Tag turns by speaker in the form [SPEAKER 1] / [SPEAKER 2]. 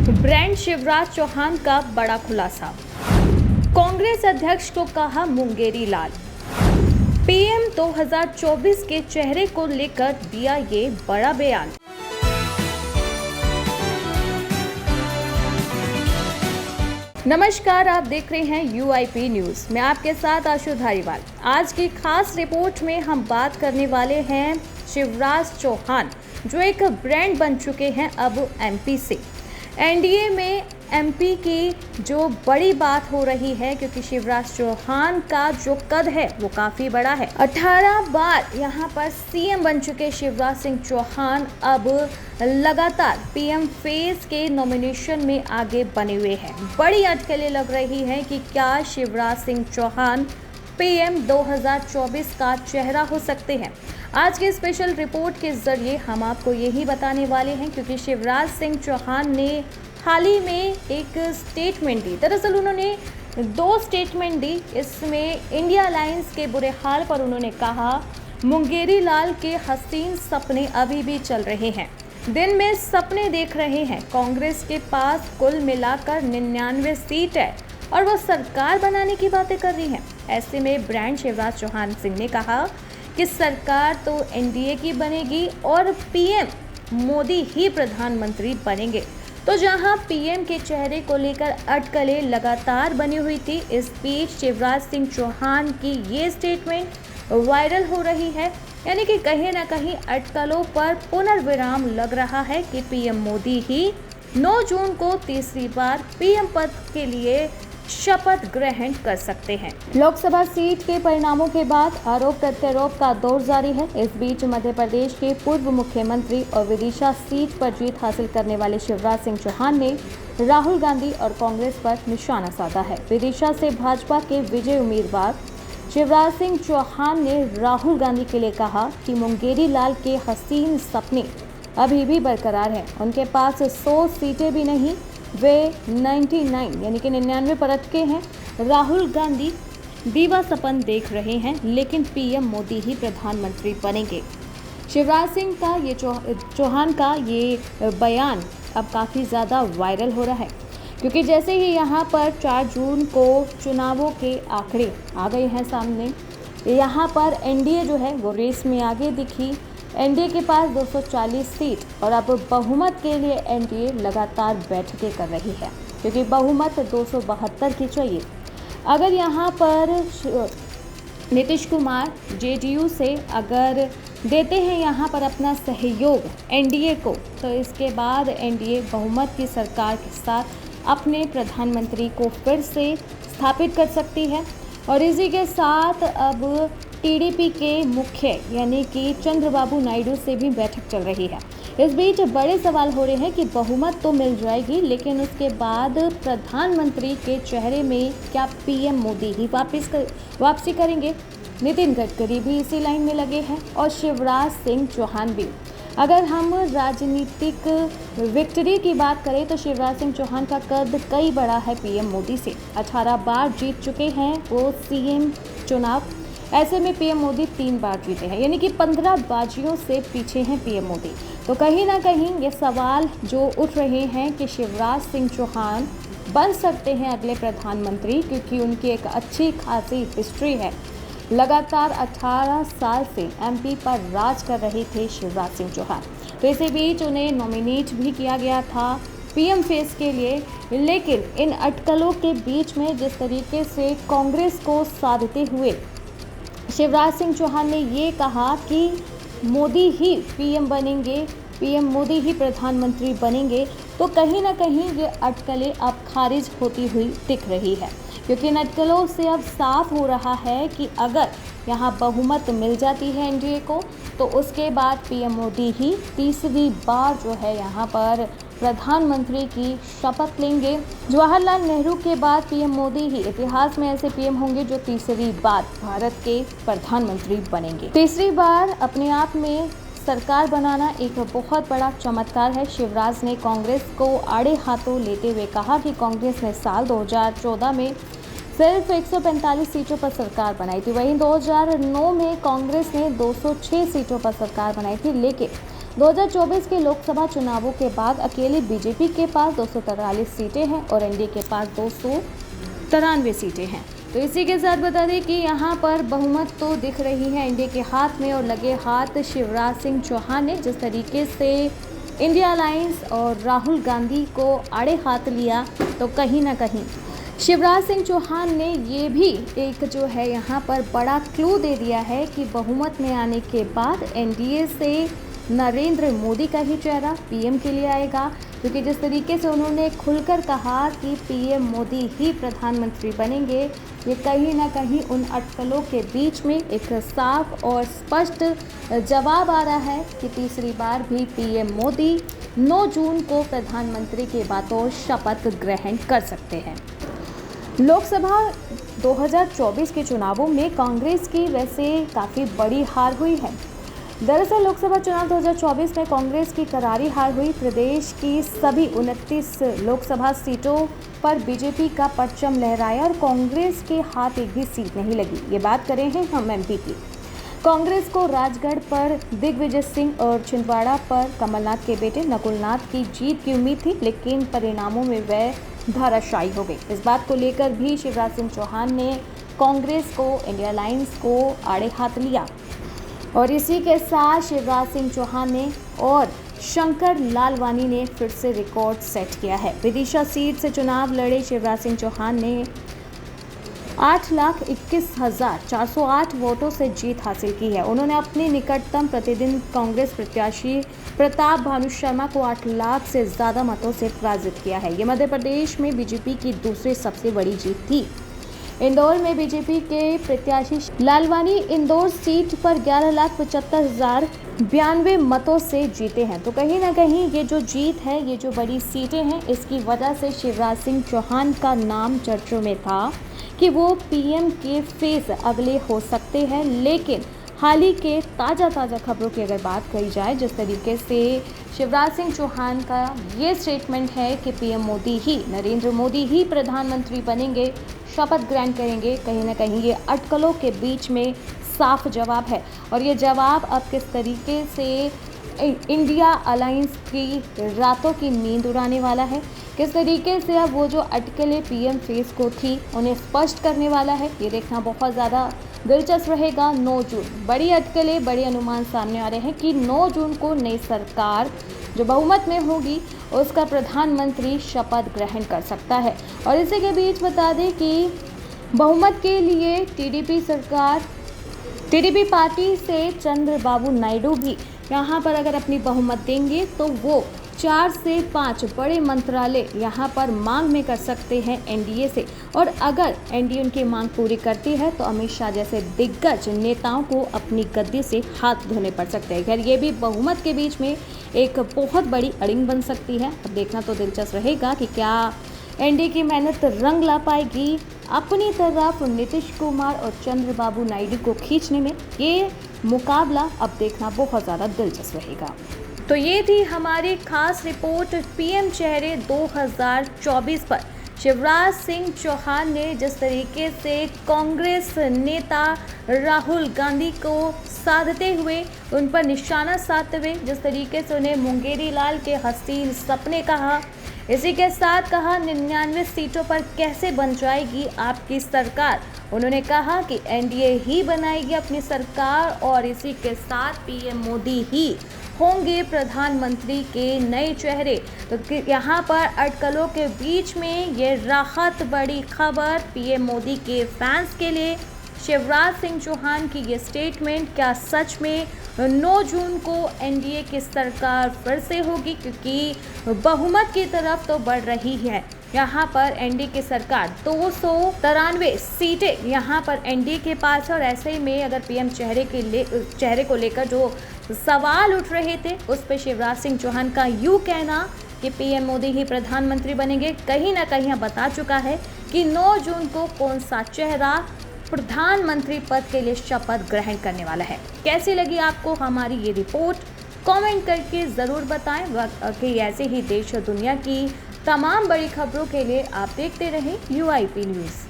[SPEAKER 1] Brand Shivraj Chauhan का बड़ा खुलासा। कांग्रेस अध्यक्ष को कहा मुंगेरी लाल। पीएम 2024 के चेहरे को लेकर दिया ये बड़ा बयान। नमस्कार, आप देख रहे हैं यूआईपी न्यूज। मैं आपके साथ आशु धारीवाल। आज की खास रिपोर्ट में हम बात करने वाले हैं शिवराज चौहान, जो एक ब्रांड बन चुके हैं अब एमपी से। एनडीए में एमपी की जो बड़ी बात हो रही है, क्योंकि शिवराज चौहान का जो कद है वो काफ़ी बड़ा है। 18 बार यहाँ पर सीएम बन चुके शिवराज सिंह चौहान अब लगातार पीएम फेज के नॉमिनेशन में आगे बने हुए हैं। बड़ी अटकलें लग रही हैं कि क्या शिवराज सिंह चौहान पीएम 2024 का चेहरा हो सकते हैं। आज की स्पेशल रिपोर्ट के जरिए हम आपको यही बताने वाले हैं, क्योंकि शिवराज सिंह चौहान ने हाल ही में एक स्टेटमेंट दी। दरअसल उन्होंने 2 स्टेटमेंट दी। इसमें इंडिया अलायंस के बुरे हाल पर उन्होंने कहा, मुंगेरी लाल के हसीन सपने अभी भी चल रहे हैं, दिन में सपने देख रहे हैं। कांग्रेस के पास कुल मिलाकर 99 सीट है और वो सरकार बनाने की बातें कर रही हैं। ऐसे में ब्रांड शिवराज चौहान सिंह ने कहा कि सरकार तो एनडीए की बनेगी और पीएम मोदी ही प्रधानमंत्री बनेंगे। तो जहां पीएम के चेहरे को लेकर अटकलें लगातार बनी हुई थी, इस बीच शिवराज सिंह चौहान की ये स्टेटमेंट वायरल हो रही है। यानी कि कहीं ना कहीं अटकलों पर पुनर्विराम लग रहा है कि पीएम मोदी ही 9 जून को तीसरी बार पीएम पद के लिए शपथ ग्रहण कर सकते हैं। लोकसभा सीट के परिणामों के बाद आरोप प्रत्यारोप का दौर जारी है। इस बीच मध्य प्रदेश के पूर्व मुख्यमंत्री और विदिशा सीट पर जीत हासिल करने वाले शिवराज सिंह चौहान ने राहुल गांधी और कांग्रेस पर निशाना साधा है। विदिशा से भाजपा के विजयी उम्मीदवार शिवराज सिंह चौहान ने राहुल गांधी के लिए कहा कि मुंगेरी लाल के हसीन सपने अभी भी बरकरार हैं। उनके पास 100 सीटें भी नहीं, वे 99 यानी कि 99 पर अटके हैं। राहुल गांधी दीवा सपन देख रहे हैं, लेकिन पीएम मोदी ही प्रधानमंत्री बनेंगे। शिवराज सिंह का ये चौहान का ये बयान अब काफ़ी ज़्यादा वायरल हो रहा है, क्योंकि जैसे ही यहाँ पर 4 जून को चुनावों के आंकड़े आ गए हैं सामने, यहाँ पर एनडीए जो है वो रेस में आगे दिखी। एनडीए के पास 240 सीट और अब बहुमत के लिए एनडीए लगातार बैठकें कर रही है, क्योंकि बहुमत 272 की चाहिए। अगर यहाँ पर नीतीश कुमार जेडीयू से अगर देते हैं यहाँ पर अपना सहयोग एनडीए को, तो इसके बाद एनडीए बहुमत की सरकार के साथ अपने प्रधानमंत्री को फिर से स्थापित कर सकती है। और इसी के साथ अब टीडीपी के मुख्य यानी कि चंद्रबाबू नायडू से भी बैठक चल रही है। इस बीच बड़े सवाल हो रहे हैं कि बहुमत तो मिल जाएगी, लेकिन उसके बाद प्रधानमंत्री के चेहरे में क्या पीएम मोदी ही वापसी करेंगे। नितिन गडकरी भी इसी लाइन में लगे हैं और शिवराज सिंह चौहान भी। अगर हम राजनीतिक विक्ट्री की बात करें तो शिवराज सिंह चौहान का कद कई बड़ा है पीएम मोदी से। 18 बार जीत चुके हैं वो सीएम चुनाव। ऐसे में पीएम मोदी 3 बार जीते हैं, यानी कि 15 बाजियों से पीछे हैं पीएम मोदी। तो कहीं ना कहीं ये सवाल जो उठ रहे हैं कि शिवराज सिंह चौहान बन सकते हैं अगले प्रधानमंत्री, क्योंकि उनकी एक अच्छी खासी हिस्ट्री है। लगातार 18 साल से एमपी पर राज कर रहे थे शिवराज सिंह चौहान। तो इसी बीच उन्हें नॉमिनेट भी किया गया था पीएम फेस के लिए, लेकिन इन अटकलों के बीच में जिस तरीके से कांग्रेस को साधते हुए शिवराज सिंह चौहान ने ये कहा कि मोदी ही पीएम बनेंगे, पीएम मोदी ही प्रधानमंत्री बनेंगे, तो कहीं ना कहीं ये अटकलें अब खारिज होती हुई दिख रही है। क्योंकि इन अटकलों से अब साफ हो रहा है कि अगर यहाँ बहुमत मिल जाती है एनडीए को, तो उसके बाद पीएम मोदी ही तीसरी बार जो है यहाँ पर प्रधानमंत्री की शपथ लेंगे। जवाहरलाल नेहरू के बाद पीएम मोदी ही इतिहास में ऐसे पीएम होंगे जो तीसरी बार भारत के प्रधानमंत्री बनेंगे। तीसरी बार अपने आप में सरकार बनाना एक बहुत बड़ा चमत्कार है। शिवराज ने कांग्रेस को आड़े हाथों लेते हुए कहा कि कांग्रेस ने साल 2014 में सिर्फ 145 सीटों पर सरकार बनाई थी। वहीं 2009 में कांग्रेस ने 206 सीटों पर सरकार बनाई थी, लेकिन 2024 के लोकसभा चुनावों के बाद अकेले बीजेपी के पास 243 सीटें हैं और एनडीए के पास 293 सीटें हैं। तो इसी के साथ बता दें कि यहाँ पर बहुमत तो दिख रही है एनडीए के हाथ में और लगे हाथ शिवराज सिंह चौहान ने जिस तरीके से इंडिया अलायंस और राहुल गांधी को आड़े हाथ लिया, तो कहीं ना कहीं शिवराज सिंह चौहान ने ये भी एक जो है यहाँ पर बड़ा क्लू दे दिया है कि बहुमत में आने के बाद एनडीए से नरेंद्र मोदी का ही चेहरा पीएम के लिए आएगा, क्योंकि जिस तरीके से उन्होंने खुलकर कहा कि पीएम मोदी ही प्रधानमंत्री बनेंगे, ये कहीं ना कहीं उन अटकलों के बीच में एक साफ और स्पष्ट जवाब आ रहा है कि तीसरी बार भी पीएम मोदी 9 जून को प्रधानमंत्री के बातों शपथ ग्रहण कर सकते हैं। लोकसभा 2024 के चुनावों में कांग्रेस की वैसे काफ़ी बड़ी हार हुई है। दरअसल लोकसभा चुनाव 2024 में कांग्रेस की करारी हार हुई। प्रदेश की सभी 29 लोकसभा सीटों पर बीजेपी का परचम लहराया और कांग्रेस के हाथ एक भी सीट नहीं लगी। ये बात करें हैं हम एमपी की। कांग्रेस को राजगढ़ पर दिग्विजय सिंह और छिंदवाड़ा पर कमलनाथ के बेटे नकुलनाथ की जीत की उम्मीद थी, लेकिन परिणामों में वह धराशायी हो गई। इस बात को लेकर भी शिवराज सिंह चौहान ने कांग्रेस को, इंडिया अलायंस को आड़े हाथ लिया और इसी के साथ शिवराज सिंह चौहान ने और शंकर लालवानी ने फिर से रिकॉर्ड सेट किया है। विदिशा सीट से चुनाव लड़े शिवराज सिंह चौहान ने 8,21,408 वोटों से जीत हासिल की है। उन्होंने अपने निकटतम प्रतिद्वंदी कांग्रेस प्रत्याशी प्रताप भानु शर्मा को 8 लाख से ज़्यादा मतों से पराजित किया है। ये मध्य प्रदेश में बीजेपी की दूसरी सबसे बड़ी जीत थी। इंदौर में बीजेपी के प्रत्याशी लालवानी इंदौर सीट पर 11,75,092 मतों से जीते हैं। तो कहीं ना कहीं ये जो जीत है, ये जो बड़ी सीटें हैं, इसकी वजह से शिवराज सिंह चौहान का नाम चर्चों में था कि वो पीएम के फेस अगले हो सकते हैं। लेकिन हाल ही के ताज़ा खबरों की अगर बात करी जाए, जिस तरीके से शिवराज सिंह चौहान का ये स्टेटमेंट है कि पीएम मोदी ही, नरेंद्र मोदी ही प्रधानमंत्री बनेंगे, शपथ ग्रहण करेंगे, कहीं ना कहीं ये अटकलों के बीच में साफ जवाब है। और ये जवाब अब किस तरीके से इंडिया अलायंस की रातों की नींद उड़ाने वाला है, किस तरीके से अब वो जो अटकलें पीएम फेस को थी उन्हें स्पष्ट करने वाला है, ये देखना बहुत ज़्यादा दिलचस्प रहेगा। 9 जून बड़ी अटकलें, बड़े अनुमान सामने आ रहे हैं कि 9 जून को नई सरकार जो बहुमत में होगी उसका प्रधानमंत्री शपथ ग्रहण कर सकता है। और इसी के बीच बता दें कि बहुमत के लिए टीडीपी पार्टी से चंद्रबाबू नायडू भी यहाँ पर अगर अपनी बहुमत देंगे तो वो 4 से 5 बड़े मंत्रालय यहाँ पर मांग में कर सकते हैं एनडीए से। और अगर एनडीए उनकी मांग पूरी करती है तो अमित शाह जैसे दिग्गज नेताओं को अपनी गद्दी से हाथ धोने पड़ सकते हैं। खैर ये भी बहुमत के बीच में एक बहुत बड़ी अड़िंग बन सकती है। अब देखना तो दिलचस्प रहेगा कि क्या एनडीए की मेहनत रंग ला पाएगी अपनी तरफ नीतीश कुमार और चंद्रबाबू नायडू को खींचने में। ये मुकाबला अब देखना बहुत ज़्यादा दिलचस्प रहेगा। तो ये थी हमारी खास रिपोर्ट पीएम चेहरे 2024 पर। शिवराज सिंह चौहान ने जिस तरीके से कांग्रेस नेता राहुल गांधी को साधते हुए, उन पर निशाना साधते हुए जिस तरीके से उन्हें मुंगेरी लाल के हसीन सपने कहा, इसी के साथ कहा 99 सीटों पर कैसे बन जाएगी आपकी सरकार। उन्होंने कहा कि एनडीए ही बनाएगी अपनी सरकार और इसी के साथ पीएम मोदी ही होंगे प्रधानमंत्री के नए चेहरे। तो यहाँ पर अटकलों के बीच में ये राहत बड़ी खबर पीएम मोदी के फैंस के लिए। शिवराज सिंह चौहान की ये स्टेटमेंट क्या सच में 9 जून को एनडीए की सरकार फिर से होगी, क्योंकि बहुमत की तरफ तो बढ़ रही है। यहाँ पर एनडीए की सरकार 293 सीटें यहाँ पर एनडीए के पास है। और ऐसे में अगर पीएम चेहरे को लेकर जो सवाल उठ रहे थे उस पर शिवराज सिंह चौहान का यूँ कहना कि पीएम मोदी ही प्रधानमंत्री बनेंगे, कहीं ना कहीं बता चुका है कि 9 जून को कौन सा चेहरा प्रधानमंत्री पद के लिए शपथ ग्रहण करने वाला है। कैसी लगी आपको हमारी ये रिपोर्ट, कमेंट करके ज़रूर बताएं। कि ऐसे ही देश और दुनिया की तमाम बड़ी खबरों के लिए आप देखते रहें UIP न्यूज़।